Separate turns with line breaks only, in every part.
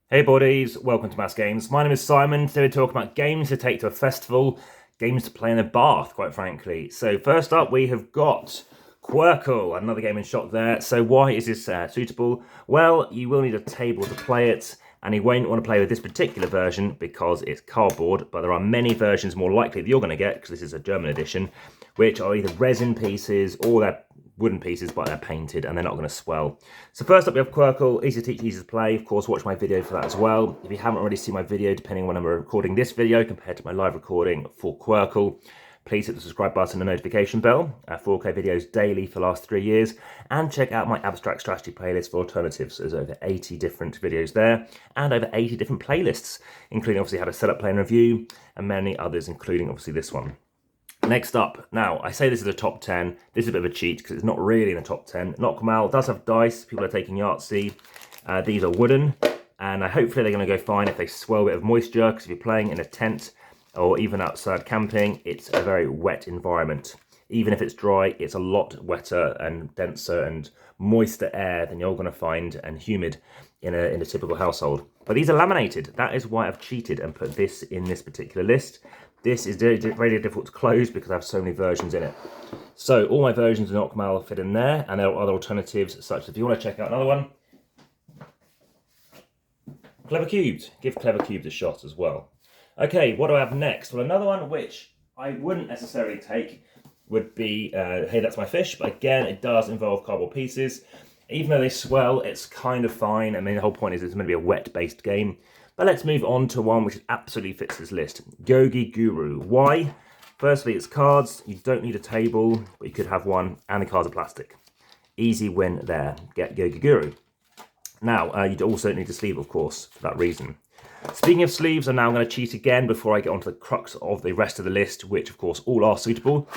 Hey buddies, welcome to AmassGames. My name is Simon. Today we're talking about games to take to a festival, games to play in a bath, quite frankly. So first up we have got Quirkle, another game in shot there. So why is this suitable? Well, you will need a table to play it, and you won't want to play with this particular version because it's cardboard, but there are many versions more likely that you're going to get, because this is a German edition, which are either resin pieces or they're wooden pieces, but they're painted and they're not going to swell. So first up we have Quirkle, easy to teach, easy to play. Of course, watch my video for that as well. If you haven't already seen my video, depending on when I'm recording this video compared to my live recording for Quirkle, please hit the subscribe button and notification bell. 4K videos daily for the last 3 years, and check out my abstract strategy playlist for alternatives. There's over 80 different videos there, and over 80 different playlists, including obviously how to set up, play and review, and many others, including obviously this one. Next up, now I say this is a top 10, this is a bit of a cheat because it's not really in the top 10. Knockmal does have dice, people are taking Yahtzee. These are wooden, and hopefully they're going to go fine if they swell a bit of moisture, because if you're playing in a tent or even outside camping, it's a very wet environment. Even if it's dry, it's a lot wetter and denser and moister air than you're going to find, and humid in a typical household. But these are laminated. That is why I've cheated and put this in this particular list. This is very difficult to close because I have so many versions in it. So all my versions of Knockmal fit in there, and there are other alternatives, such as if you want to check out another one, Clever Cubes. Give Clever Cubes a shot as well. Okay, what do I have next? Well, another one which I wouldn't necessarily take would be Hey That's My Fish, but again, it does involve cardboard pieces. Even though they swell, it's kind of fine. I mean, the whole point is it's going to be a wet-based game. But let's move on to one which absolutely fits this list. Yogi Guru. Why? Firstly, it's cards. You don't need a table, but you could have one, and the cards are plastic. Easy win there. Get Yogi Guru. Now, you also need a sleeve, of course, for that reason. Speaking of sleeves, I'm now going to cheat again before I get onto the crux of the rest of the list, which, of course, all are suitable.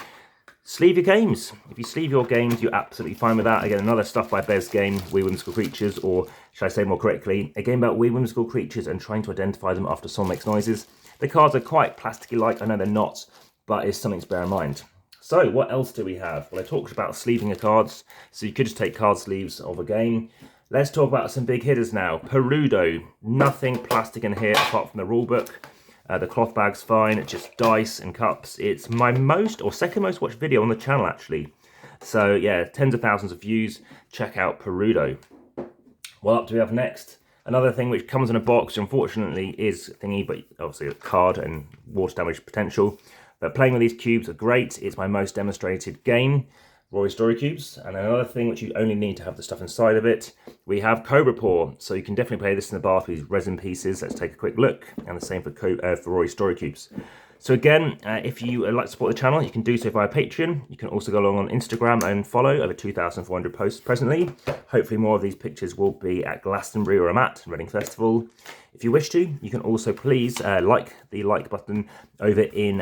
Sleeve your games. If you sleeve your games, you're absolutely fine with that. Again, another Stuff by Bez game, Weird Whimsical Creatures, or should I say more correctly, a game about weird whimsical creatures and trying to identify them after someone makes noises. The cards are quite plasticky-like. I know they're not, but it's something to bear in mind. So, what else do we have? Well, I talked about sleeving your cards, so you could just take card sleeves of a game. Let's talk about some big hitters now. Perudo. Nothing plastic in here apart from the rulebook. The cloth bag's fine, it's just dice and cups. It's my most or second most watched video on the channel, actually. So yeah, tens of thousands of views. Check out Perudo. What up do we have next? Another thing which comes in a box, unfortunately, is thingy, but obviously a card and water damage potential. But playing with these cubes are great. It's my most demonstrated game. Rory Story Cubes. And another thing which you only need to have the stuff inside of it, we have Cobra Paw. So you can definitely play this in the bath with these resin pieces. Let's take a quick look. And the same for Rory Story Cubes. So again, if you like to support the channel, you can do so via Patreon. You can also go along on Instagram and follow. Over 2,400 posts presently. Hopefully more of these pictures will be at Glastonbury or Amat, Reading Festival. If you wish to, you can also please like the like button over in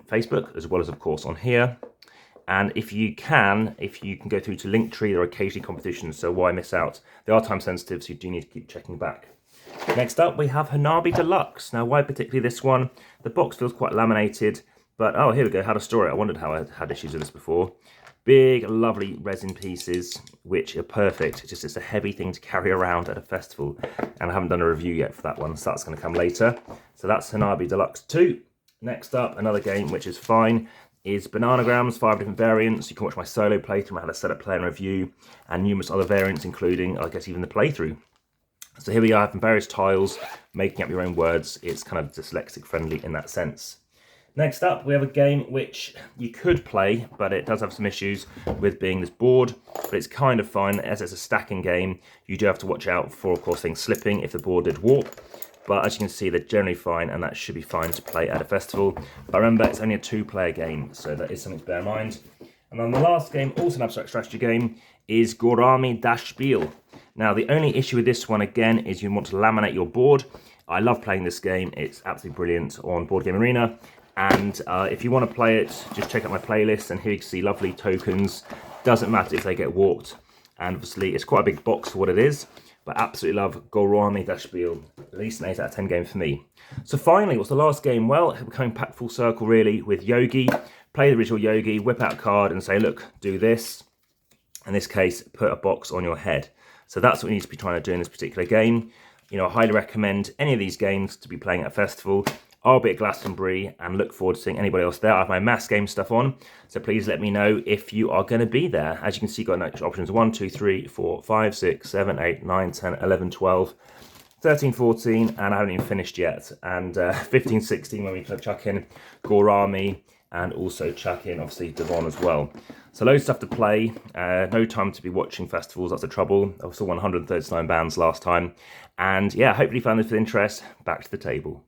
Facebook, as well as, of course, on here. And if you can go through to Linktree, there are occasionally competitions, so why miss out? They are time sensitive, so you do need to keep checking back. Next up, we have Hanabi Deluxe. Now, why particularly this one? The box feels quite laminated, but oh, here we go, how to store it. I wondered how I had issues with this before. Big, lovely resin pieces, which are perfect. It's a heavy thing to carry around at a festival, and I haven't done a review yet for that one, so that's going to come later. So that's Hanabi Deluxe 2. Next up, another game which is fine, is Bananagrams, 5 different variants. You can watch my solo playthrough, I had a setup, play and review, and numerous other variants, including, I guess, even the playthrough. So here we are, from various tiles, making up your own words. It's kind of dyslexic friendly in that sense. Next up, we have a game which you could play, but it does have some issues with being this board, but it's kind of fun. As it's a stacking game, you do have to watch out for, of course, things slipping if the board did warp. But as you can see, they're generally fine, and that should be fine to play at a festival. But remember, it's only a 2-player game, so that is something to bear in mind. And then the last game, also an abstract strategy game, is Gorami das Spiel. Now, the only issue with this one, again, is you want to laminate your board. I love playing this game. It's absolutely brilliant on Board Game Arena. And if you want to play it, just check out my playlist, and here you can see lovely tokens. Doesn't matter if they get warped. And obviously, it's quite a big box for what it is. But absolutely love Gorami das Spiel. At least an 8 out of 10 game for me. So finally, what's the last game? Well, we're coming back full circle really with Yogi. Play the original Yogi, whip out a card and say, look, do this. In this case, put a box on your head. So that's what we need to be trying to do in this particular game. you know, I highly recommend any of these games to be playing at a festival. I'll be at Glastonbury and look forward to seeing anybody else there. I have my AmassGames stuff on, so please let me know if you are going to be there. As you can see, got options 1, 2, 3, 4, 5, 6, 7, 8, 9, 10, 11, 12, 13, 14, and I haven't even finished yet. And 15, 16 when we chuck in Gorami and also chuck in, obviously, Devon as well. So loads of stuff to play, no time to be watching festivals, that's the trouble. I saw 139 bands last time. And yeah, hopefully you found this of interest. Back to the table.